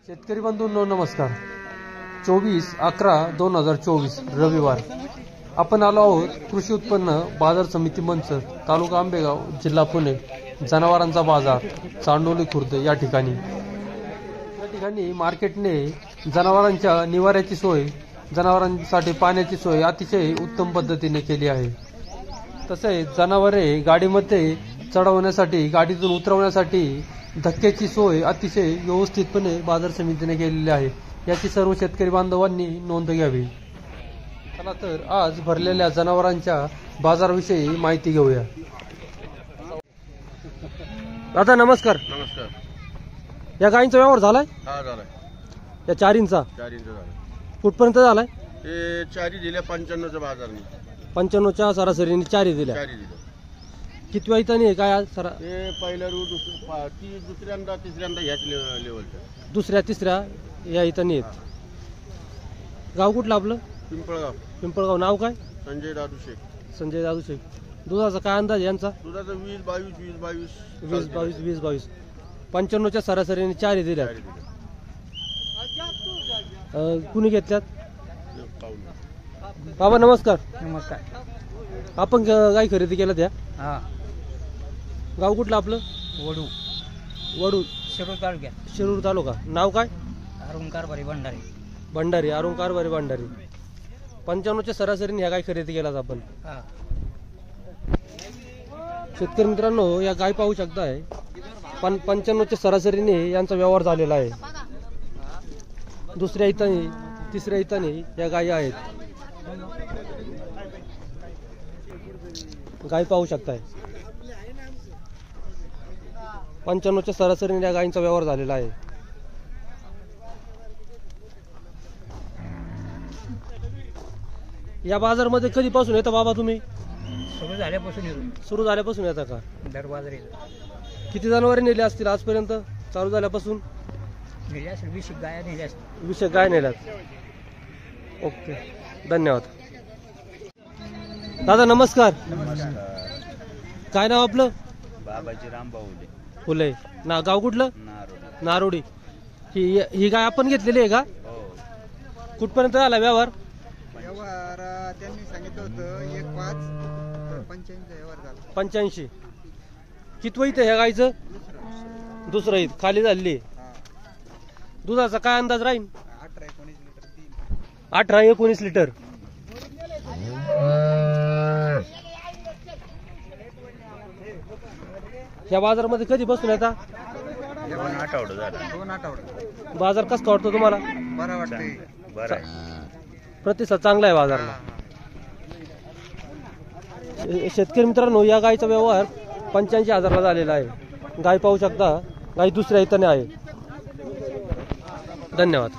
शेतकरी बंधूंनो नमस्कार. 24/11/2024 रविवार आपण आलो आहोत कृषी उत्पन्न बाजार समिती मंचर, तालुका आंबेगाव, जिल्हा पुणे. जनावरांचा बाजार चांडोली खुर्द या ठिकाणी मार्केटने जनावरांच्या निवाऱ्याची सोय, जनावरांसाठी पाण्याची सोय अतिशय उत्तम पद्धतीने केली आहे. तसेच जनावरे गाडीमध्ये चढवण्यासाठी, गाडीतून उतरवण्यासाठी धक्क्याची सोय अतिशय व्यवस्थितपणे बाजार समितीने केलेली आहे. याची सर्व शेतकरी बांधवांनी नोंद घ्यावी. चला तर आज भरलेल्या जनावरांच्या बाजाराविषयी माहिती घेऊया. दादा नमस्कार. नमस्कार. या गायींचा व्यवहार झालाय? हा झालाय. या चारींचा झाला. कुठपर्यंत झालाय? हे चारी दिल्या 95च्या बाजारनी. 95च्या सरासरीने चारी दिल्या. चारी दिल्या. किती वाईतानी आहे काय आज सरा? हे पहिल्या रू दुसऱ्यांदा तिसऱ्यांदा ह्याच लेवलच्या. दुसऱ्या तिसऱ्या या इथं आहेत. गाव कुठलं आपलं? पिंपळगाव. पिंपळगाव. नाव काय? संजय दादू शेख. संजय दादू शेख. दुधाचा काय अंदाज यांचा? दुधाचं 20-22 20-22 95च्या सरासरीने चारी दिल्या. कुणी घेतल्यात? बाबा नमस्कार. नमस्कार. आपण गाय खरेदी केल्या त्या? हा. गाव कुठलं आपलं? वडू. वडू. शिरूर तालुक्यात. शिरूर तालुका. नाव काय? अरुण कारभारी भंडारी. भंडारी. अरुण कारभारी भंडारी. 95च्या सरासरीने ह्या गाय खरेदी केल्यात आपण. हा. शेतकरी मित्रांनो या गाय पाहू शकताय. 95च्या सरासरीने यांचा व्यवहार झालेला आहे. दुसऱ्या इथं तिसऱ्या इथं या गायी आहेत. गाय पाहू शकताय. 95च्या सरासरीने या गायींचा व्यवहार झालेला आहे. या बाजारमध्ये कधीपासून येता बाबा तुम्ही? सुरू झाल्यापासून येतो. सुरू झाल्यापासून येता का? दर बाजार येतो. किती जनावरे नेली असतील आजपर्यंत चालू झाल्यापासून? नेल्या असेल 20 गाया नेल्या असतील. 20 गाय नेल्यात. ओके धन्यवाद. दादा नमस्कार. काय नाव आपलं? बाबाजी रामभाऊ फुले. ना गाव कुठलं? नारोडी. नारोडी. ही गाय आपण घेतलेली आहे का? हो. कुठपर्यंत आला व्यवहार? व्यवहार त्यांनी सांगितलं होतं 1.5-85 व्यवहार झाला. 85. किती वैत ह्या गायचं? दुसरं ईद खाली झाली. दुधाचा काय अंदाज राहील? 18-19 लिटर देईल. 18-19 लिटर. या बाजारामध्ये कधी बसून येता? 2 आठवडे झाला. 2 आठवडे. बाजार कसा वाटतो तुम्हाला? बरं वाटतंय. बरं आहे. प्रतिसाद चांगला आहे बाजारला. शेतकरी मित्रांनो या गायचा व्यवहार 85,000ला झालेला आहे. गाय पाहू शकता. गाय दुसऱ्या इथं आहे. धन्यवाद.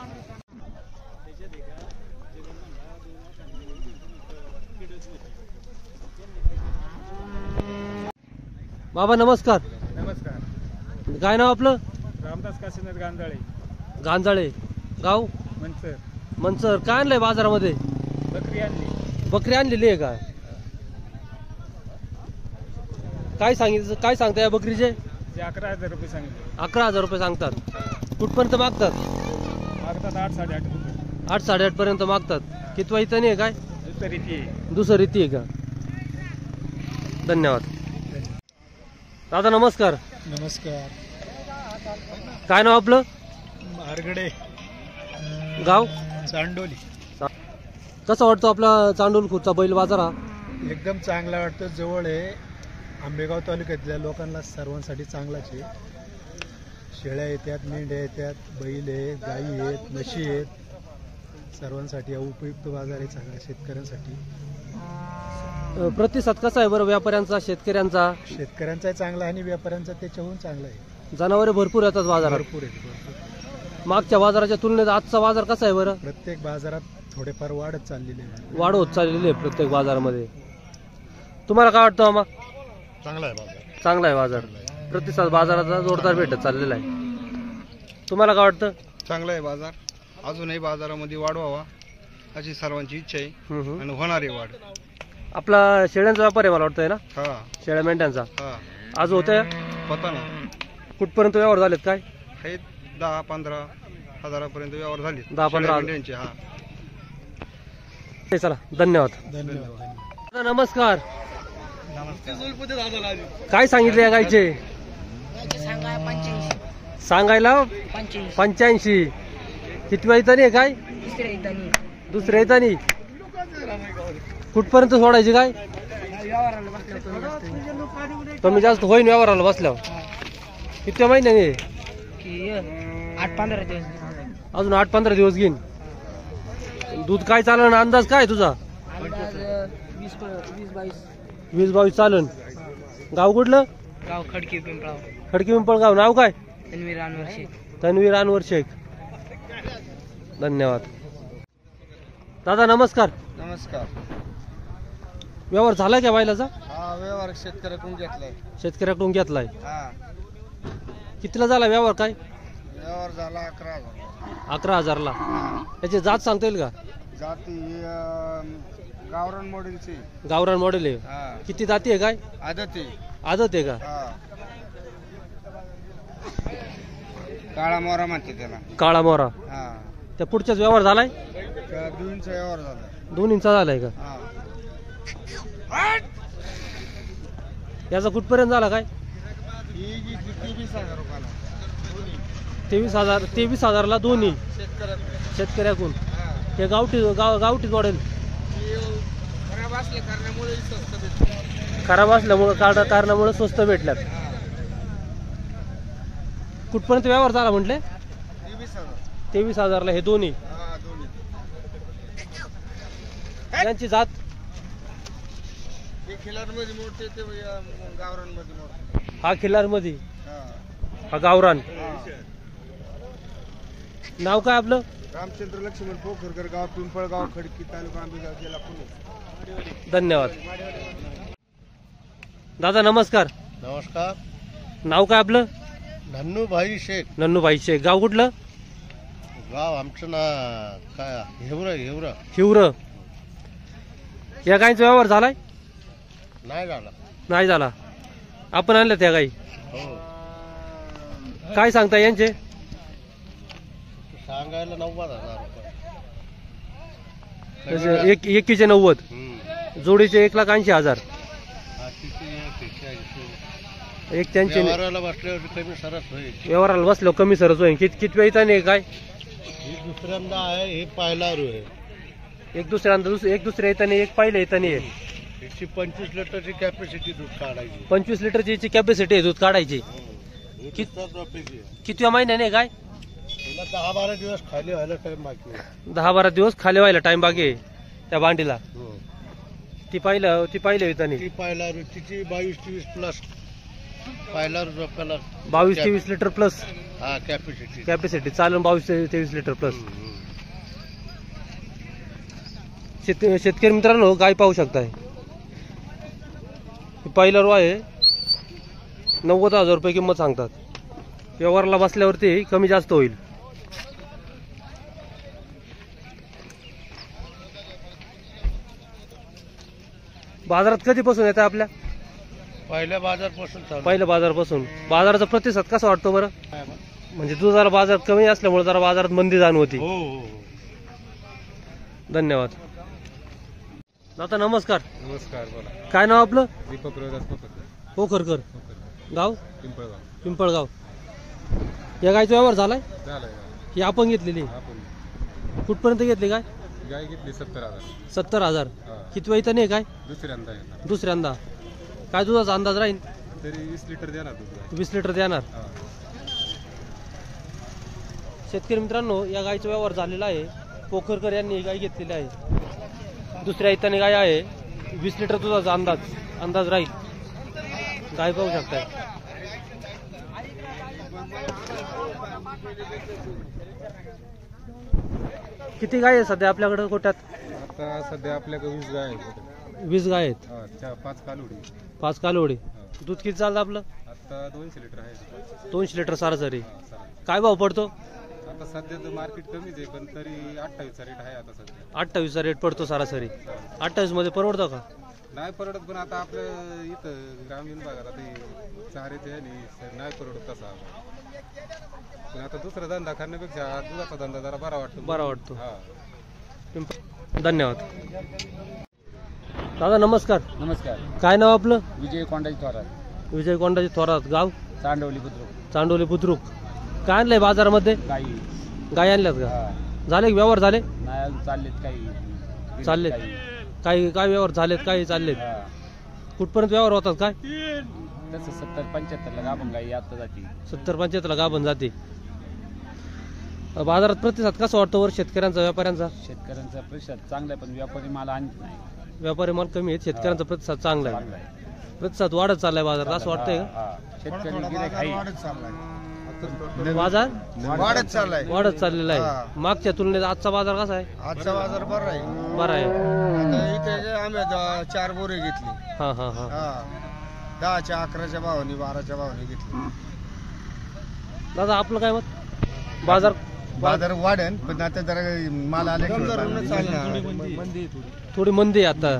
बाबा नमस्कार. नमस्कार. काय नाव आपलं? रामदास काशीनाथ गांजाळे. गांजाळे. गाव? मंचर. मनसर. काय आणलंय बाजारामध्ये? बकरी आणली. बकरी आणलेली आहे का? काय सांगता या बकरीचे? 11,000 रुपये सांगितले. 11,000 रुपये सांगतात. कुठपर्यंत मागतात? मागतात 8-8.5 रुपये. 8-8.5 पर्यंत मागतात. किती वाईतानी आहे काय? दुसरी रीती आहे का? धन्यवाद. दादा नमस्कार. नमस्कार. काय नाव आपलं? मारगडे. गाव? चांडोली. कसा वाटतो आपला चांडोल खुर्दचा बैल बाजार हा? एकदम चांगला वाटतं. जवळ आहे. आंबेगाव तालुक्यातल्या लोकांना सर्वांसाठी चांगलाच आहे. शेळ्या येतात, मेंढ्या येतात, बैल आहेत, गायी आहेत, म्हशी आहेत. सर्वांसाठी उपयुक्त बाजार आहे चांगला शेतकऱ्यांसाठी. प्रतिसाद कसा आहे बरं व्यापाऱ्यांचा, शेतकऱ्यांचा? शेतकऱ्यांचा चांगला आणि व्यापाऱ्यांचा त्याच्याहून चांगला आहे. जनावरे भरपूर येतात बाजारात. भरपूर आहे. मागच्या बाजाराच्या तुलनेत आजचा बाजार कसा आहे बरं? प्रत्येक बाजारात थोडेफार वाढत चाललेली आहे. वाढ होत चाललेली आहे प्रत्येक बाजारामध्ये. तुम्हाला काय वाटतं मामा? चांगला आहे बाजार. चांगला आहे बाजार. प्रतिसाद बाजाराचा जोरदार भेटत चाललेला आहे. तुम्हाला काय वाटतं? चांगला आहे बाजार. अजूनही बाजारामध्ये वाढ व्हावा अशी सर्वांची इच्छा आहे आणि होणार आहे वाढ. आपला शेळ्यांचा व्यापार आहे मला वाटतंय ना? हा. शेळ्या मेंढ्यांचा. हा. आज होतंय? पता ना. कुठपर्यंत व्यवहार झालेत काय? आहेत 10-15. हजारापर्यंत व्यवहार झाले 10-15 मेंढ्यांचे. हा चला धन्यवाद. धन्यवाद. दादा नमस्कार. काय सांगितले या गायचे? सांगायला 85. किती येतानी आहे काय? दुसऱ्या येतानी. कुठपर्यंत सोडायची काय? कमी जास्त होईन व्यवहाराला बसल्यावर. किती महिन्याने? 8-15 दिवस. अजून 8-15 दिवस घेईन. दूध काय चालन? अंदाज काय तुझा? 20-22 चालन. गाव कुठलं? गाव खडकी पिंपळाव. खडकी पिंपळगाव. नाव काय? तन्वीर अनवर शेख. धन्यवाद. दादा नमस्कार. नमस्कार. व्यवहार झालाय का बैलाचा? हा व्यवहार शेतकऱ्याकडून घेतलाय. शेतकऱ्याकडून घेतलाय. हा कितीला झाला व्यवहार? काय व्यवहार झाला 11,000. 11,000ला. त्याची जात सांगता येईल का? जाती गावरान मॉडेलची. गावरान मॉडेल आहे. हा किती जाती आहे काय? आदती. आदत आहे का? हा काळा मोरा म्हणते त्याला. काळा मोरा. हा त्या पुढच्याच व्यवहार झालाय? त्या दोन्हीचा व्यवहार झाला. दोन्हींचा झालाय का? हा याचा कुठपर्यंत झाला काय? ही जी 23,000 रुपयाला. 23,000ला दोन्ही शेतकऱ्याकडून. शेतकऱ्याकडून. हा हे गावठी मॉडेल खराब असल्या कारणामुळे स्वस्त भेटते. खराब असल्यामुळे कारणामुळे स्वस्त भेटल्यात. कुठपर्यंत व्यवहार झाला म्हटले? 23,000. 23,000ला हे दोन्ही. हा दोन्ही. यांची जात? हे खिलारमध्ये मोडते ते गावरानमध्ये मोडते. हा खिल्लार मध्ये. हा हा गावरान. हा. नाव काय आपलं? रामचंद्र लक्ष्मण पोखरकर, गाव पिंपळगाव, खडकी, तालुका आंबेगाव, जिल्हा पुणे. धन्यवाद. दादा नमस्कार. नमस्कार. नाव काय आपलं? नन्नूभाई शेख. नन्नूभाई शेख. गाव कुठलं? गाव आमचं ना काय हेवरा. हिवर. या गायचा व्यवहार झालाय? नाही झाला. नाही झाला. आपण आणल्या त्या गाई. हो काय सांगता यांचे? सांगायला 90,000 रुपये. त्याचे एकीचे 90. जोडीचे 1,80,000. एक त्यांचे व्यवहाराला बसल्यावर कमी सरस होईल. व्यवहाराला बसलो कमी सरच होईल. किती वेळ येताना काय? ही दुसऱ्यांदा आहे, हे पहिला रू आहे. एक दुसऱ्या येताना एक पहिल्या येताना आहे. हिची 25 लिटरची कॅपॅसिटी दूध काढायची. 25 लिटरची कॅपॅसिटी आहे दूध काढायची. किती महिन्याने काय? 10-12 दिवस खाली व्हायला टाइम बाकी आहे. 10-12 दिवस खाली व्हायला टाइम बाकी आहे त्या भांडीला. ती पहिल्या येताना ती पहिला रू तिची 22-23 प्लस. पहिला रू आपल्याला 22-23 लिटर प्लस हा कॅपॅसिटी. कॅपॅसिटी चालून 22-23 लिटर प्लस. शेतकरी मित्रांनो गाय पाहू शकताय. पहिला रो आहे. 90,000 रुपये किंमत सांगतात. व्यवहाराला बसल्यावरती कमी जास्त होईल. बाजारात कधीपासून येतं आपल्या? पहिल्या बाजारपासून चालू. पहिल्या बाजारापासून. बाजाराचा प्रतिसाद कसा वाटतो बरं? म्हणजे दुधाला बाजार कमी असल्यामुळे जरा बाजारात मंदी जाणवती. हो. धन्यवाद. दादा नमस्कार. नमस्कार. बोला. काय नाव आपलं? दीपक रोहिदास पोखरकर. गाव? पिंपळगाव. पिंपळगाव. या गायचा व्यवहार झालाय? झालंय. ही आपण घेतलेली. आपण कुठपर्यंत घेतली काय? गाय घेतली 70,000. 70,000. किती वेळ नाही काय? दुसऱ्यांदा आहे. दुसऱ्यांदा. काय दुधाचा अंदाज राहील? तरी 20 लिटर देणार दूध. 20 लिटर देणार. शेतकरी मित्रांनो या गायचा व्यवहार झालेला आहे. पोखरकर यांनी ही गाय घेतलेली आहे. दुसऱ्या इथं गाय आहे. 20 लिटर दुधाचा अंदाज राहील. गाय पाहू शकताय. किती गाय आहे सध्या आपल्याकडे गोट्यात? आता सध्या आपल्याकडे 20 गाय आहेत. 20 गाय आहेत. 5 कालवडी. 5 कालवडी. दूध किती चालतं आपलं? आता 200 लिटर आहे. 200 लिटर सरासरी. काय भाव पडतो? आता सध्या तर मार्केट कमीच आहे, पण तरी 28चा रेट आहे आता सध्या. 28चा रेट पडतो सरासरी. 28 मध्ये परवडतं का? नाही परवडत, पण आता आपलं इथं ग्रामीण भागात आता चाऱ्याचे आणि नाही परवडत तसा. पण आता दुसरा धंदा करण्यापेक्षा दुधाचा धंदा जरा बरा वाटतो. हा. धन्यवाद. दादा नमस्कार. नमस्कार. काय नाव आपलं? विजय कोंडाजी थोरात. विजय कोंडाजी थोरात. गाव? चांडवली बुद्रुक. चांडोली बुद्रुक. काय आणलंय बाजारामध्ये? गाय आणल्यात का? झाले व्यवहार झाले? नाही चाललेत काही. चाललेत काही. काय व्यवहार झालेत, काही चाललेत? कुठपर्यंत व्यवहार होतात काय? तसं 70-75 ला गाभण गाई आता जाते. 70-75 ला गाभण जाते. बाजारात प्रतिसाद कसा वाटतो वर शेतकऱ्यांचा, व्यापाऱ्यांचा? शेतकऱ्यांचा प्रतिसाद चांगला आहे, पण व्यापारी माल आणत नाही. व्यापारी माल कमी आहेत, शेतकऱ्यांचा प्रतिसाद चांगला आहे. प्रतिसाद वाढत चाललाय बाजारात असं वाटतंय का? शेतकरी बाजार वाढत चाललाय. वाढत चाललेला आहे. मागच्या तुलनेत आजचा बाजार कसा आहे? आजचा बाजार बरा आहे. बरा आहे. इथे आम्ही 4 बोरे घेतली. हा हा हा. 10च्या 11च्या भावानी 12च्या भावानी घेतली. दादा आपलं काय मत? बाजार वाढेल, पण आता जरा माल आले थोडी मंदी आहे आता.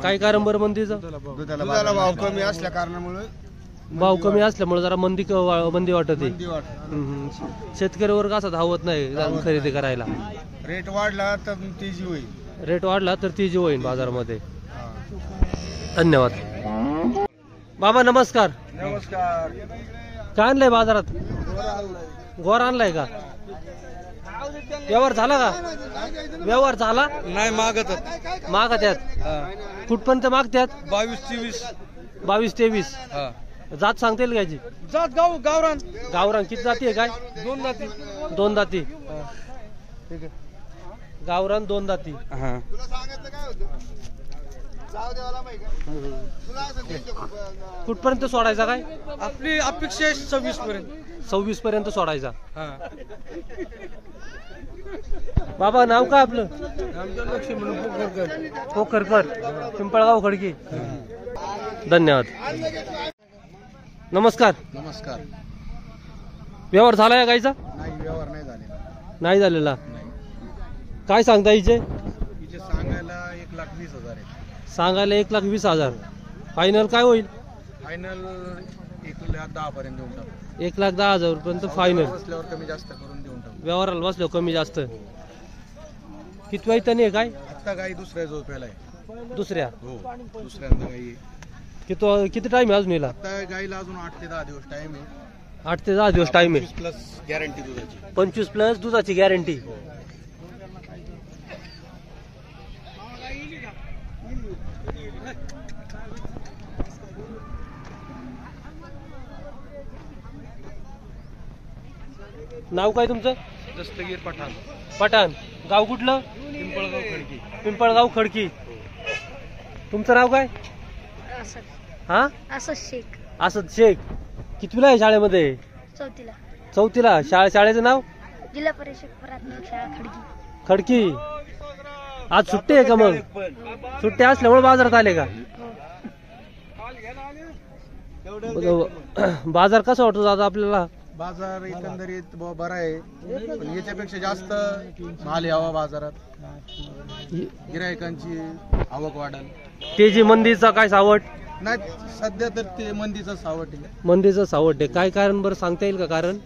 काय कारण बरं मंदीचं? दुधाला भाव कमी असल्या कारणामुळे. भाव कमी असल्यामुळे जरा मंदी वाटत आहे. शेतकरी वर्ग असा धावत नाही खरेदी करायला. रेट वाढला तर तेजी होईल. रेट वाढला तर तेजी होईल बाजारामध्ये. धन्यवाद. बाबा नमस्कार. नमस्कार. काय आणलंय बाजारात? गोर आणलाय का? व्यवहार झाला का? व्यवहार झाला नाही. मागत आहेत. कुठपर्यंत मागतात? 22-23. जात सांगता येईल घ्यायची? जात गावरान किती जाती आहे? काय 2 दाती. गावरान 2 दाती. कुठपर्यंत सोडायचा काय? आपली अपेक्षा 26 पर्यंत. 26 पर्यंत सोडायचा. बाबा नाव काय आपलं? पोखरकर. पिंपळगाव खडकी. धन्यवाद. नमस्कार. नमस्कार. व्यवहार झाला या गाईचा? नाही, व्यवहार नाही झालेला. नाही झालेला. काय सांगता हिचे? सांगायला 1,20,000 आहे. सांगायला 1,20,000. फायनल काय होईल? फायनल 1,10,000 पर्यंत देऊन टाकू. 1,10,000 पर्यंत फायनल. बसल्यावर कमी जास्त करून देऊन टाकू. व्यवहाराला बसल्यावर कमी जास्त. किती वैतनी आहे काय? आता गाई दुसऱ्या झोपेला आहे. दुसऱ्या? हो, दुसऱ्यांदा गाई. किती टाइम आहे अजून हिला? आता गाईला अजून 8 ते 10 दिवस टाइम आहे. 8 ते 10 दिवस टाइम आहे. 25 प्लस गॅरंटी दुधाची. 25 प्लस दुधाची गॅरंटी. नाव काय तुमचं? दस्तगीर पठाण. पठाण. गाव कुठलं? पिंपळगाव खडकी. पिंपळगाव खडकी. तुमचं नाव काय? हा असद शेख. असद शेख. कितवीला आहे शाळेमध्ये? 4थीला. 4थीला. शाळेचं नाव? जिल्हा परिषद प्राथमिक शाळा खडकी. खडकी. आज सुट्टी आहे का? मग सुट्टी असल्यामुळे बाजारात आले का? बाजार कसा वाटतो दादा आपल्याला? बाजार एकंदरीत बरा आहे, पण याच्यापेक्षा जास्त माल यावा बाजारात. गिरायकांची आवक वाढेल. तेजी मंदीचा काय सावट? नाही, सध्या तर ते मंदीचं सावट आहे. मंदीचं सावट आहे. काय कारण बरं सांगता येईल का कारण?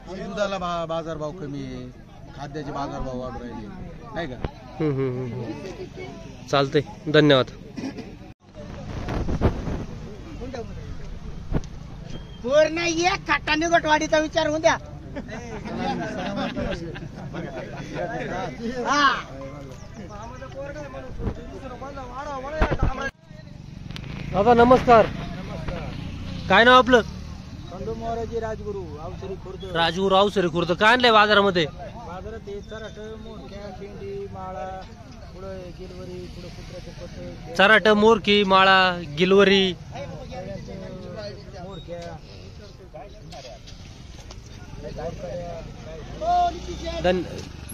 दुधाला बाजारभाव कमी आहे, खाद्याचे बाजारभाव वाढ राहिले नाही का? चालतंय. धन्यवाद. नाही एक खाटाने गोटवाडीचा विचार होऊन द्या. बाबा नमस्कार. काय नाव आपलं? राजगुरू अवसरी खुर्द. राजगुरू अवसरी खुर्द. काय आणलंय बाजारामध्ये? बाजारात चराट, मोरक्या, शेंडी, माळा, पुढे गिलवरी, पुढे कुत्र्याचे पत्ते, चराट, मोरकी, माळा, गिलवरी. मोरक्या.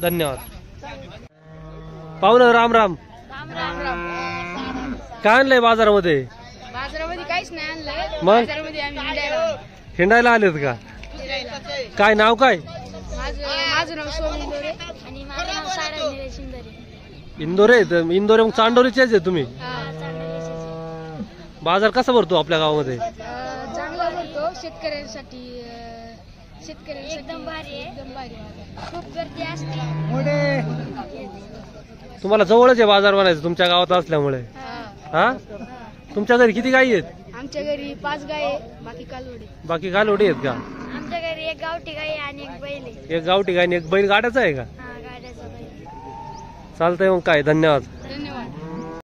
धन्यवाद. पाहुणं राम राम. काय आणलंय बाजारामध्ये? बाजारामध्ये काहीच नाही आणलंय. मग? बाजारामध्ये आम्ही हिंडायला आलेत का? काय नाव काय? माझं नाव सोम इंदोरे आणि माझं नाव सारा शिंदरे. इंदोरे. इंदोरे मग चांडोरीचेच आहे तुम्ही? हा, चांदोरीचे. बाजार कसा भरतो आपल्या गावामध्ये? चांगला भरतो शेतकऱ्यांसाठी एकदम भारी आहे. एकदम भारी खूप गर्दी असते. तुम्हाला जवळच आहे बाजार भरायचं तुमच्या गावात असल्यामुळे. हा तुमच्या घरी किती गायी आहेत? आमच्या घरी 5 गाय आहे, बाकी कालवडी आहेत का? आमच्या घरी एक गावठी गाय आणि एक बैल आहे. एक गावठी गाय आणि एक बैल गाड्याचा आहे का? गाड्याचा बैल. चालतंय मग काय, धन्यवाद. धन्यवाद.